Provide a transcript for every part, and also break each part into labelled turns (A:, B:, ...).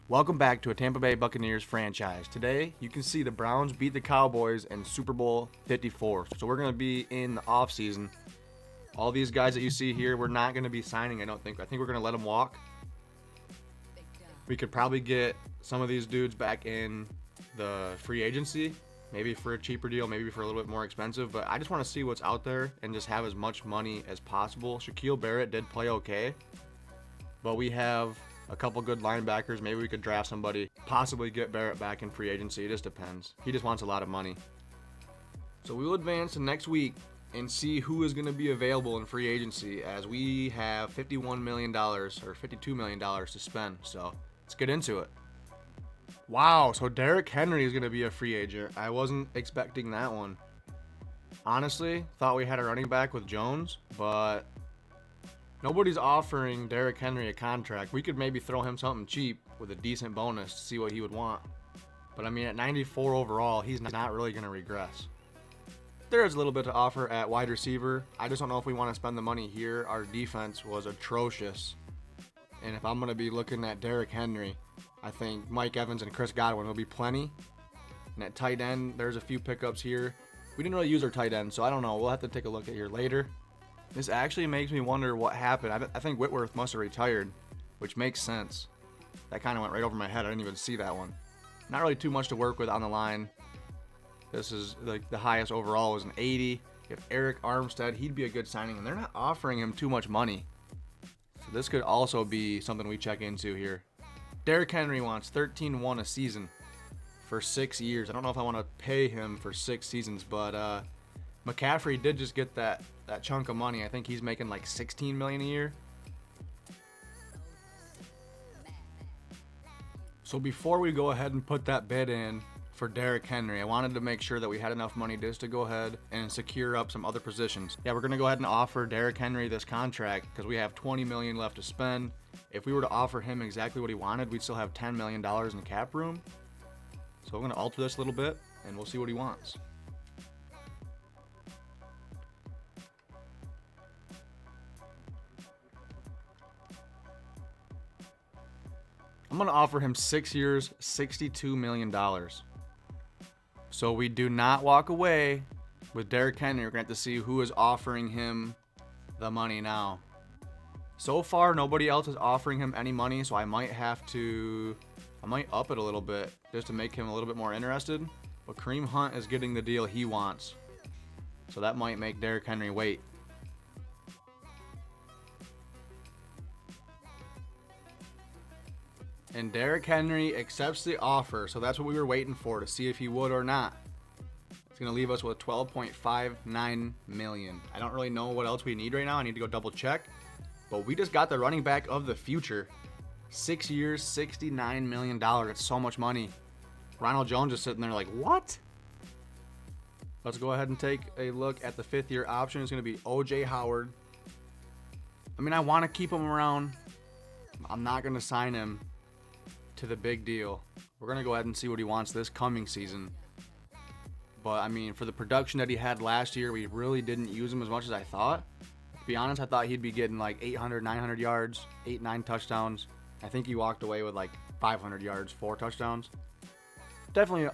A: Welcome back to a Tampa Bay Buccaneers franchise. Today, you can see the Browns beat the Cowboys in Super Bowl 54. So we're going to be in the offseason. All these guys that you see here, we're not going to be signing, I don't think. I think we're going to let them walk. We could probably get some of these dudes back in the free agency, maybe for a cheaper deal, maybe for a little bit more expensive. But I just want to see what's out there and just have as much money as possible. Shaquille Barrett did play okay, but we have a couple good linebackers. Maybe we could draft somebody, possibly get Barrett back in free agency. It just depends. He just wants a lot of money. So we will advance to next week and see who is going to be available in free agency, as we have $51 million or $52 million to spend. So let's get into it. Wow, so Derrick Henry is going to be a free agent. I wasn't expecting that one. Honestly, thought we had a running back with Jones, but nobody's offering Derrick Henry a contract. We could maybe throw him something cheap with a decent bonus to see what he would want. But I mean, at 94 overall, he's not really going to regress. There is a little bit to offer at wide receiver. I just don't know if we want to spend the money here. Our defense was atrocious. And if I'm going to be looking at Derrick Henry, I think Mike Evans and Chris Godwin will be plenty. And at tight end, there's a few pickups here. We didn't really use our tight end, so I don't know. We'll have to take a look at here later. This actually makes me wonder what happened. I think Whitworth must have retired, which makes sense. That kind of went right over my head. I didn't even see that one. Not really too much to work with on the line. This is like the highest overall was an 80. If Eric Armstead, he'd be a good signing, and they're not offering him too much money. So this could also be something we check into here. Derrick Henry wants $13-1 a season for 6 years. I don't know if I want to pay him for 6 seasons, but McCaffrey did just get that chunk of money. I think he's making like $16 million a year. So before we go ahead and put that bid in for Derrick Henry, I wanted to make sure that we had enough money just to go ahead and secure up some other positions. Yeah, we're going to go ahead and offer Derrick Henry this contract because we have $20 million left to spend. If we were to offer him exactly what he wanted, we'd still have $10 million in cap room. So I'm going to alter this a little bit and we'll see what he wants. I'm going to offer him 6 years, $62 million. So we do not walk away with Derrick Henry. We're going to have to see who is offering him the money now. So far, nobody else is offering him any money, so I might up it a little bit just to make him a little bit more interested. But Kareem Hunt is getting the deal he wants. So that might make Derrick Henry wait. And Derrick Henry accepts the offer, so that's what we were waiting for, to see if he would or not. It's going to leave us with $12.59 million. I don't really know what else we need right now. I need to go double check. But we just got the running back of the future. 6 years, $69 million. That's so much money. Ronald Jones is sitting there like, what? Let's go ahead and take a look at the 5th-year option. It's going to be O.J. Howard. I mean, I want to keep him around. I'm not going to sign him to the big deal. We're going to go ahead and see what he wants this coming season. But I mean, for the production that he had last year, we really didn't use him as much as I thought. To be honest, I thought he'd be getting like 800, 900 yards, 8-9 touchdowns. I think he walked away with like 500 yards, 4 touchdowns. Definitely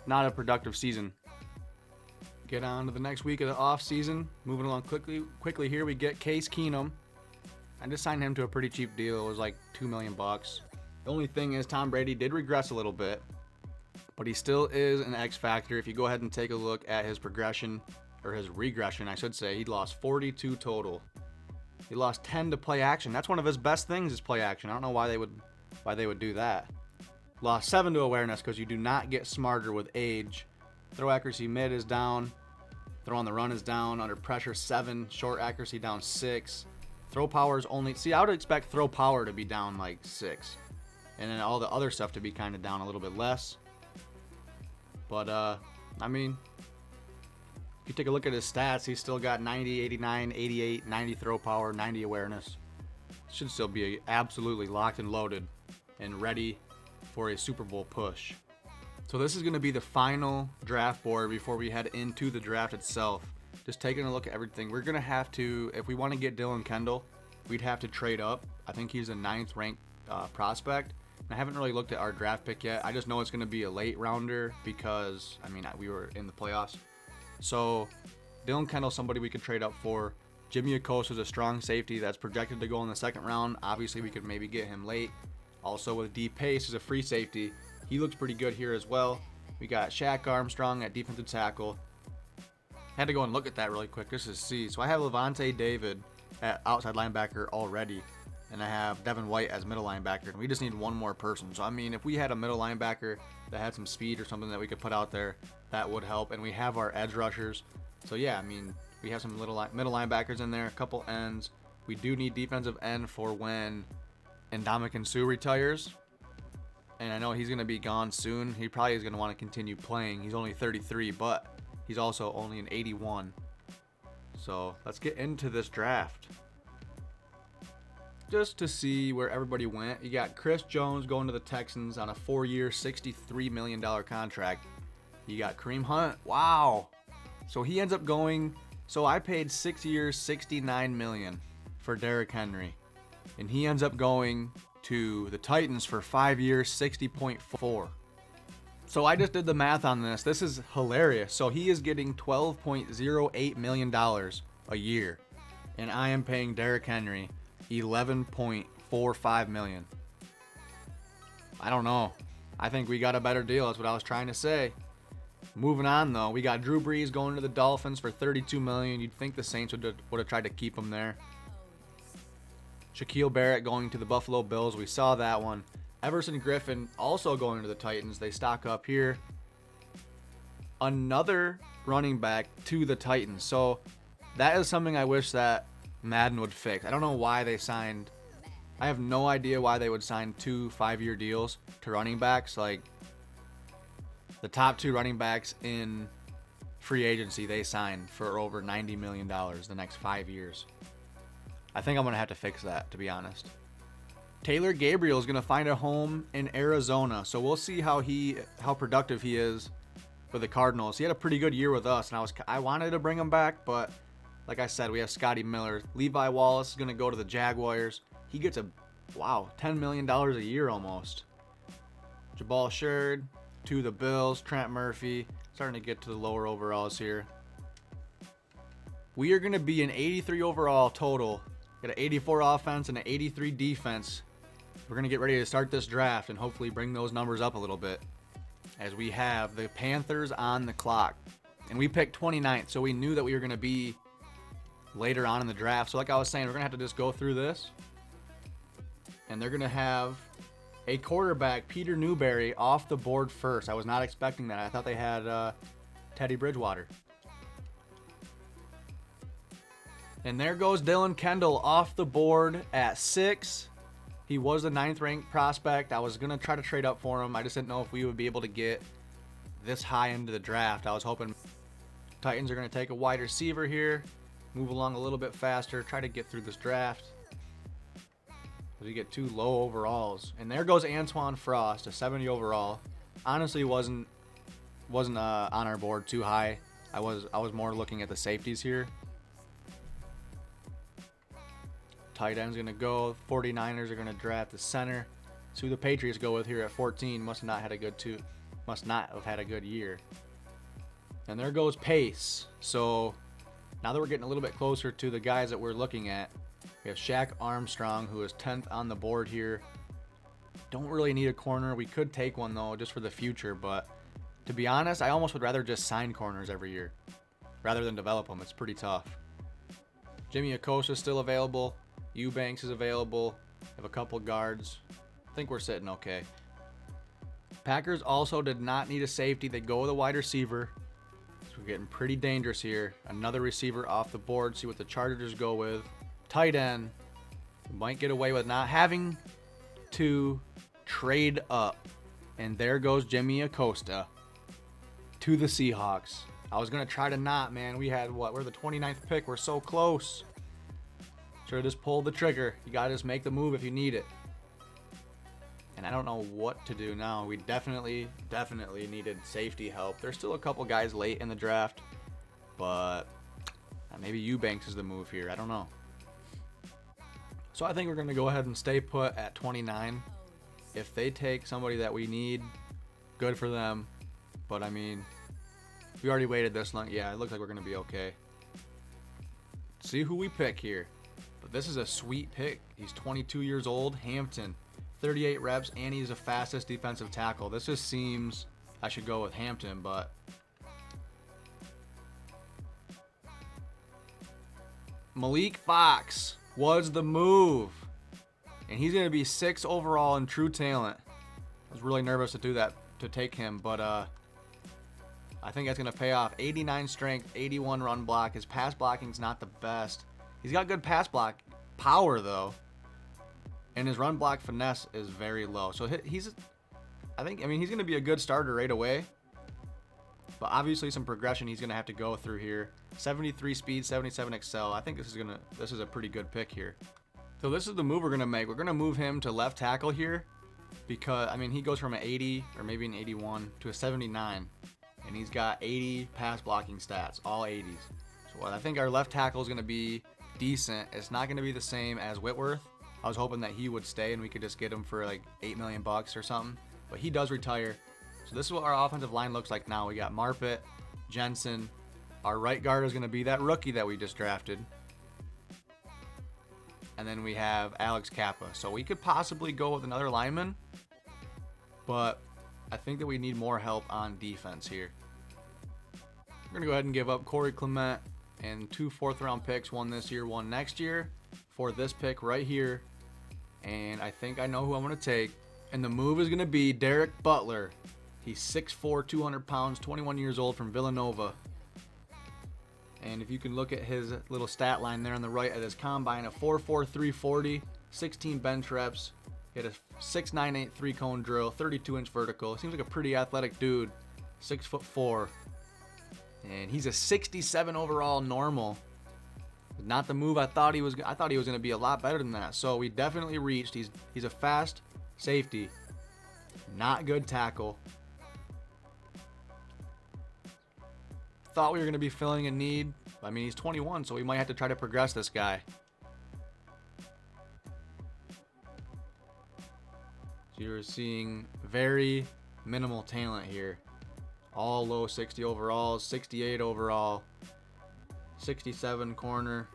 A: not a productive season. Get on to the next week of the off season. Moving along quickly here, we get Case Keenum. I just signed him to a pretty cheap deal. It was like $2 million. The only thing is Tom Brady did regress a little bit, but he still is an X factor. If you go ahead and take a look at his progression, or his regression, I should say, he lost 42 total. He lost 10 to play action. That's one of his best things is play action. I don't know why they would do that. Lost 7 to awareness because you do not get smarter with age. Throw accuracy mid is down. Throw on the run is down. Under pressure 7. Short accuracy down 6. Throw power is only... See, I would expect throw power to be down like 6. And then all the other stuff to be kind of down a little bit less. But, I mean, if you take a look at his stats, he's still got 90, 89, 88, 90 throw power, 90 awareness. Should still be absolutely locked and loaded and ready for a Super Bowl push. So this is going to be the final draft board before we head into the draft itself. Just taking a look at everything. We're going to have to, if we want to get Dylan Kendall, we'd have to trade up. I think he's a 9th ranked prospect. I haven't really looked at our draft pick yet. I just know it's going to be a late rounder because, I mean, we were in the playoffs. So Dylan Kendall's somebody we could trade up for. Jimmy Acosta's a strong safety that's projected to go in the second round. Obviously, we could maybe get him late. Also with D Pace is a free safety. He looks pretty good here as well. We got Shaq Armstrong at defensive tackle. Had to go and look at that really quick just to see. So I have Levante David at outside linebacker already. And I have Devin White as middle linebacker. And we just need one more person. So, I mean, if we had a middle linebacker that had some speed or something that we could put out there, that would help. And we have our edge rushers. So, yeah, I middle linebackers in there, a couple ends. We do need defensive end for when Ndamukong Suh retires. And I know he's going to be gone soon. He probably is going to want to continue playing. He's only 33, but he's also only an 81. So, let's get into this draft. Just to see where everybody went. You got Chris Jones going to the Texans on a 4-year, $63 million contract. You got Kareem Hunt. Wow. So he ends up going. So I paid 6 years, $69 million for Derrick Henry. And he ends up going to the Titans for 5 years, $60.4. So I just did the math on this. This is hilarious. So he is getting $12.08 million a year. And I am paying Derrick Henry $11.45 million. I don't know. I think we got a better deal. That's what I was trying to say. Moving on, though, we got Drew Brees going to the Dolphins for $32 million. You'd think the Saints would have tried to keep him there. Shaquille Barrett going to the Buffalo Bills. We saw that one. Everson Griffin also going to the Titans. They stock up here. Another running back to the Titans. So that is something I wish that Madden would fix. I don't know why they signed. I have no idea why they would sign 2 5-year deals to running backs. Like the top 2 running backs in free agency, they signed for over $90 million the next 5 years. I think I'm going to have to fix that, to be honest. Taylor Gabriel is going to find a home in Arizona. So we'll see how productive he is for the Cardinals. He had a pretty good year with us, and I wanted to bring him back, but like I said, we have Scotty Miller. Levi Wallace is going to go to the Jaguars. He gets $10 million a year almost. Jabal Sherd to the Bills. Trent Murphy. Starting to get to the lower overalls here. We are going to be an 83 overall total. Got an 84 offense and an 83 defense. We're going to get ready to start this draft and hopefully bring those numbers up a little bit. As we have the Panthers on the clock. And we picked 29th, so we knew that we were going to be later on in the draft. So like I was saying, we're going to have to just go through this. And they're going to have a quarterback, Peter Newberry, off the board first. I was not expecting that. I thought they had Teddy Bridgewater. And there goes Dylan Kendall off the board at 6. He was the 9th ranked prospect. I was going to try to trade up for him. I just didn't know if we would be able to get this high into the draft. I was hoping Titans are going to take a wide receiver here. Move along a little bit faster, try to get through this draft. We get 2 low overalls. And there goes Antoine Frost, a 70 overall. Honestly, wasn't on our board too high. I was more looking at the safeties here. Tight end's gonna go. 49ers are gonna draft the center. That's who the Patriots go with here at 14. Must not have had a good year. And there goes Pace. So now that we're getting a little bit closer to the guys that we're looking at, we have Shaq Armstrong, who is 10th on the board here. Don't really need a corner. We could take one, though, just for the future. But to be honest, I almost would rather just sign corners every year rather than develop them. It's pretty tough. Jimmy Acosta is still available. Eubanks is available. Have a couple guards. I think we're sitting okay. Packers also did not need a safety. They go with a wide receiver. So we're getting pretty dangerous here. Another receiver off the board. See what the Chargers go with. Tight end. We might get away with not having to trade up. And there goes Jimmy Acosta to the Seahawks. I was going to try to not, man. We're the 29th pick. We're so close. Should have just pulled the trigger. You got to just make the move if you need it. And I don't know what to do now. We definitely needed safety help. There's still a couple guys late in the draft. But maybe Eubanks is the move here. I don't know. So I think we're going to go ahead and stay put at 29. if they take somebody that we need, good for them. But I mean, we already waited this long. Yeah, it looks like we're going to be okay. See who we pick here. But this is a sweet pick. He's 22 years old. Hampton, 38 reps, and he's the fastest defensive tackle. This just seems I should go with Hampton, but Malik Fox was the move. And he's going to be 6 overall in true talent. I was really nervous to do that, to take him, but I think that's going to pay off. 89 strength, 81 run block. His pass blocking's not the best. He's got good pass block power, though. And his run block finesse is very low. So he's going to be a good starter right away. But obviously some progression he's going to have to go through here. 73 speed, 77 excel. I think this is a pretty good pick here. So this is the move we're going to make. We're going to move him to left tackle here because, I mean, he goes from an 80 or maybe an 81 to a 79. And he's got 80 pass blocking stats, all 80s. So I think our left tackle is going to be decent. It's not going to be the same as Whitworth. I was hoping that he would stay and we could just get him for like $8 million or something. But he does retire. So this is what our offensive line looks like now. We got Marpet, Jensen. Our right guard is going to be that rookie that we just drafted. And then we have Alex Kappa. So we could possibly go with another lineman. But I think that we need more help on defense here. We're going to go ahead and give up Corey Clement and 2 4th-round picks, one this year, one next year, for this pick right here. And I think I know who I'm going to take. And the move is going to be Derek Butler. He's 6'4", 200 pounds, 21 years old, from Villanova. And if you can look at his little stat line there on the right at his combine, a 4.4 340, 16 bench reps. He had a 6.98 3-cone drill, 32-inch vertical. Seems like a pretty athletic dude, 6'4". And he's a 67 overall normal. Not the move I thought he was. I thought he was going to be a lot better than that. So we definitely reached. He's a fast safety, not good tackle. Thought we were going to be filling a need. I mean, he's 21, so we might have to try to progress this guy. So you're seeing very minimal talent here. All low 60 overall, 68 overall, 67 corner.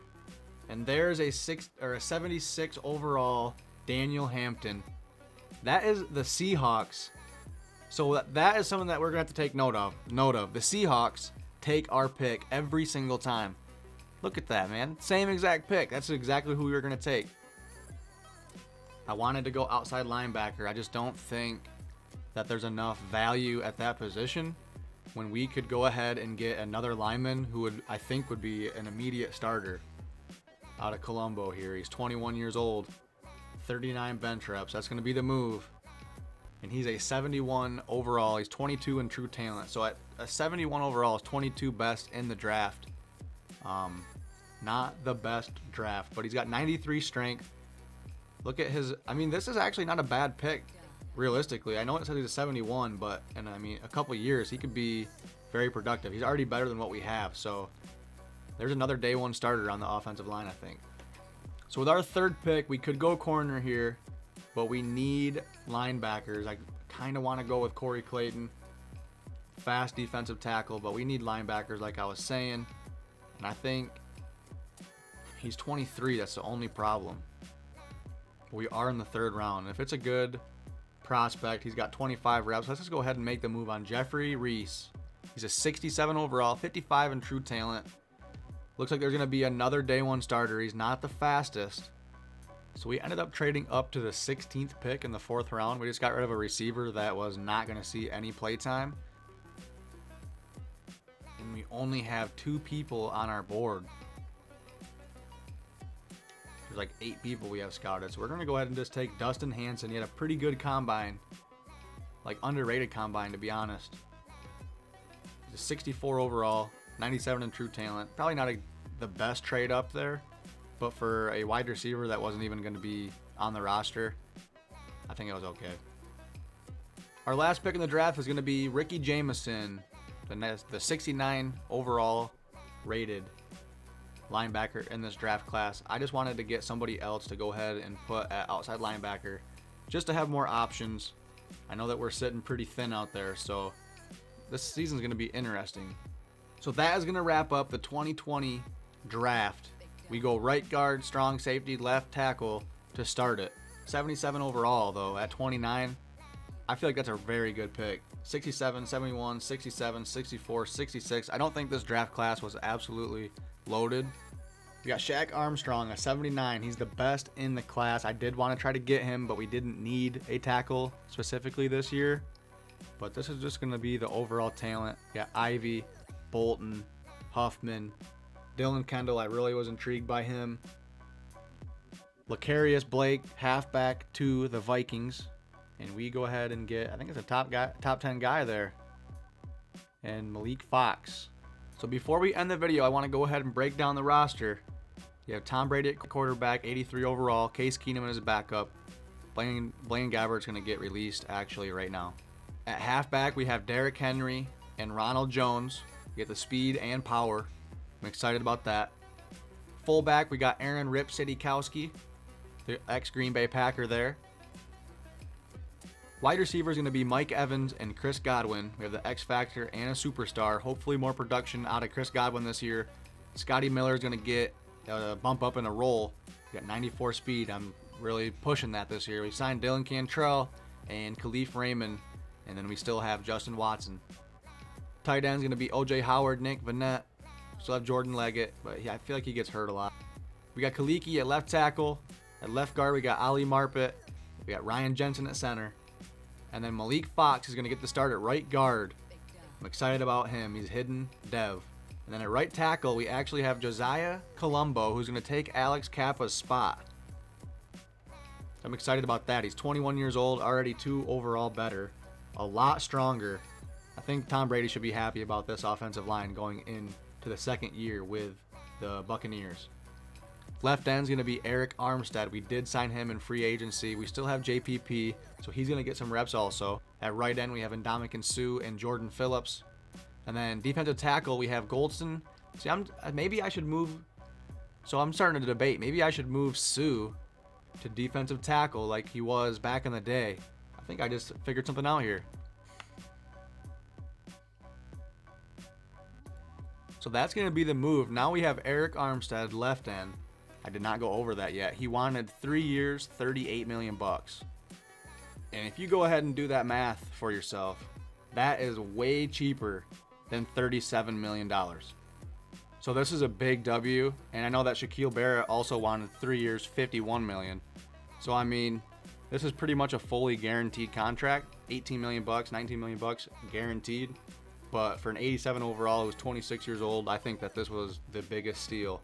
A: And there's a 76 overall Daniel Hampton. That is the Seahawks. So that is something that we're going to have to take note of. The Seahawks take our pick every single time. Look at that, man. Same exact pick. That's exactly who we were going to take. I wanted to go outside linebacker. I just don't think that there's enough value at that position when we could go ahead and get another lineman who I think would be an immediate starter out of Colombo here. He's 21 years old, 39 bench reps. That's going to be the move. And he's a 71 overall. He's 22 in true talent. So at a 71 overall is 22 best in the draft. Not the best draft, but he's got 93 strength. Look at his, I mean, this is actually not a bad pick, realistically. I know it says he's a 71, but, and I mean, a couple years, he could be very productive. He's already better than what we have. So there's another day one starter on the offensive line, I think. So with our third pick, we could go corner here, but we need linebackers. I kind of want to go with Corey Clayton. Fast defensive tackle, but we need linebackers like I was saying. And I think he's 23. That's the only problem. We are in the 3rd round. If it's a good prospect, he's got 25 reps. Let's just go ahead and make the move on Jeffrey Reese. He's a 67 overall, 55 in true talent. Looks like there's going to be another day one starter. He's not the fastest. So we ended up trading up to the 16th pick in the 4th round. We just got rid of a receiver that was not going to see any play time. And we only have 2 people on our board. There's like 8 people we have scouted. So we're going to go ahead and just take Dustin Hanson. He had a pretty good combine. Like underrated combine, to be honest. He's a 64 overall, 97 in true talent. Probably not the best trade up there. But for a wide receiver that wasn't even going to be on the roster, I think it was okay. Our last pick in the draft is going to be Ricky Jameson, the 69 overall rated linebacker in this draft class. I just wanted to get somebody else to go ahead and put at outside linebacker just to have more options. I know that we're sitting pretty thin out there, so this season's going to be interesting. So that is going to wrap up the 2020 draft. We go right guard, strong safety, left tackle to start it. 77 overall, though, at 29. I feel like that's a very good pick. 67, 71, 67, 64, 66. I don't think this draft class was absolutely loaded. We got Shaq Armstrong, a 79. He's the best in the class. I did want to try to get him, but we didn't need a tackle specifically this year. But this is just going to be the overall talent. We got Ivy, Bolton, Huffman, Dylan Kendall. I really was intrigued by him. Lecarius Blake, halfback to the Vikings. And we go ahead and get, I think it's a top 10 guy there. And Malik Fox. So before we end the video, I want to go ahead and break down the roster. You have Tom Brady at quarterback, 83 overall. Case Keenum is backup. Blaine Gabbert's going to get released actually right now. At halfback, we have Derrick Henry and Ronald Jones. We get the speed and power. I'm excited about that. Fullback, we got Aaron Rip Sidikowski, the ex-Green Bay Packer there. Wide receiver is going to be Mike Evans and Chris Godwin. We have the X Factor and a superstar. Hopefully more production out of Chris Godwin this year. Scotty Miller is going to get a bump up in a role. We got 94 speed. I'm really pushing that this year. We signed Dylan Cantrell and Khalif Raymond, and then we still have Justin Watson. Tight end is going to be O.J. Howard, Nick Vanette. Still have Jordan Leggett, but I feel like he gets hurt a lot. We got Kaliki at left tackle. At left guard, we got Ali Marpet. We got Ryan Jensen at center. And then Malik Fox is going to get the start at right guard. I'm excited about him. He's hidden dev. And then at right tackle, we actually have Josiah Colombo, who's going to take Alex Kappa's spot. I'm excited about that. He's 21 years old, already 2 overall better. A lot stronger. I think Tom Brady should be happy about this offensive line going into the second year with the Buccaneers. Left end's going to be Eric Armstead. We did sign him in free agency. We still have JPP, so he's going to get some reps also. At right end, we have Ndamukong Suh and Jordan Phillips. And then defensive tackle, we have Goldston. See, maybe I should move. So I'm starting to debate. Maybe I should move Suh to defensive tackle like he was back in the day. I think I just figured something out here. So that's going to be the move. Now we have Eric Armstead, left end. I did not go over that yet. He wanted 3 years, $38 million. And if you go ahead and do that math for yourself, that is way cheaper than $37 million. So this is a big W. And I know that Shaquille Barrett also wanted 3 years, $51 million. So I mean, this is pretty much a fully guaranteed contract. $18 million, $19 million guaranteed. But for an 87 overall, who's 26 years old, I think that this was the biggest steal.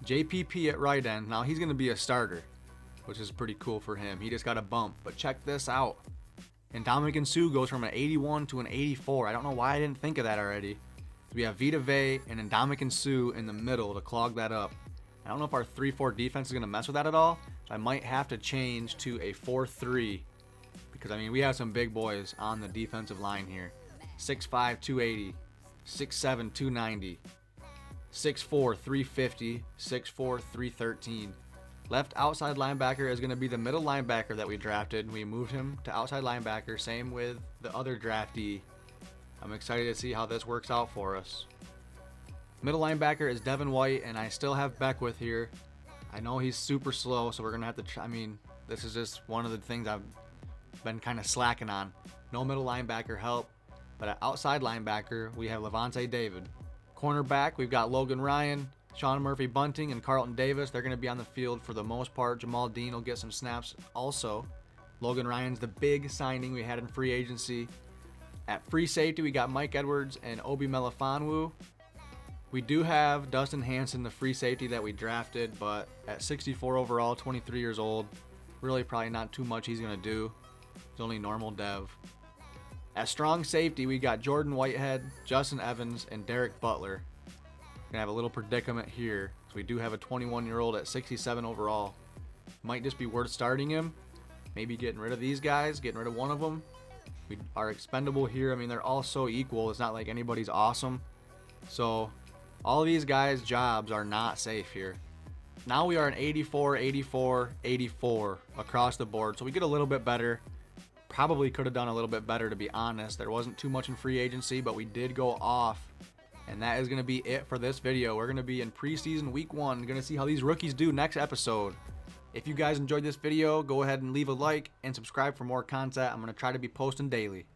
A: JPP at right end. Now he's going to be a starter, which is pretty cool for him. He just got a bump. But check this out. Ndamukong Suh goes from an 81 to an 84. I don't know why I didn't think of that already. We have Vita Vea and Ndamukong Suh in the middle to clog that up. I don't know if our 3-4 defense is going to mess with that at all. So I might have to change to a 4-3 because, I mean, we have some big boys on the defensive line here. 6'5", 280, 6'7", 290. 6'4", 350, 6'4", 313. Left outside linebacker is going to be the middle linebacker that we drafted. We moved him to outside linebacker. Same with the other draftee. I'm excited to see how this works out for us. Middle linebacker is Devin White, and I still have Beckwith here. I know he's super slow, so we're going to have to try. I mean, this is just one of the things I've been kind of slacking on. No middle linebacker help. But at outside linebacker, we have Levante David. Cornerback, we've got Logan Ryan, Sean Murphy Bunting, and Carlton Davis. They're going to be on the field for the most part. Jamal Dean will get some snaps also. Logan Ryan's the big signing we had in free agency. At free safety, we got Mike Edwards and Obi Melifonwu. We do have Dustin Hanson, the free safety that we drafted, but at 64 overall, 23 years old, really probably not too much he's going to do. He's only normal dev. At strong safety, we got Jordan Whitehead, Justin Evans, and Derek Butler. Gonna have a little predicament here. So we do have a 21-year-old at 67 overall. Might just be worth starting him. Maybe getting rid of these guys, getting rid of one of them. We are expendable here. I mean, they're all so equal. It's not like anybody's awesome. So all of these guys' jobs are not safe here. Now we are an 84, 84, 84 across the board. So we get a little bit better. Probably could have done a little bit better, to be honest. There wasn't too much in free agency, but we did go off. And that is going to be it for this video. We're going to be in preseason week 1. Going to see how these rookies do next episode. If you guys enjoyed this video, go ahead and leave a like and subscribe for more content. I'm going to try to be posting daily.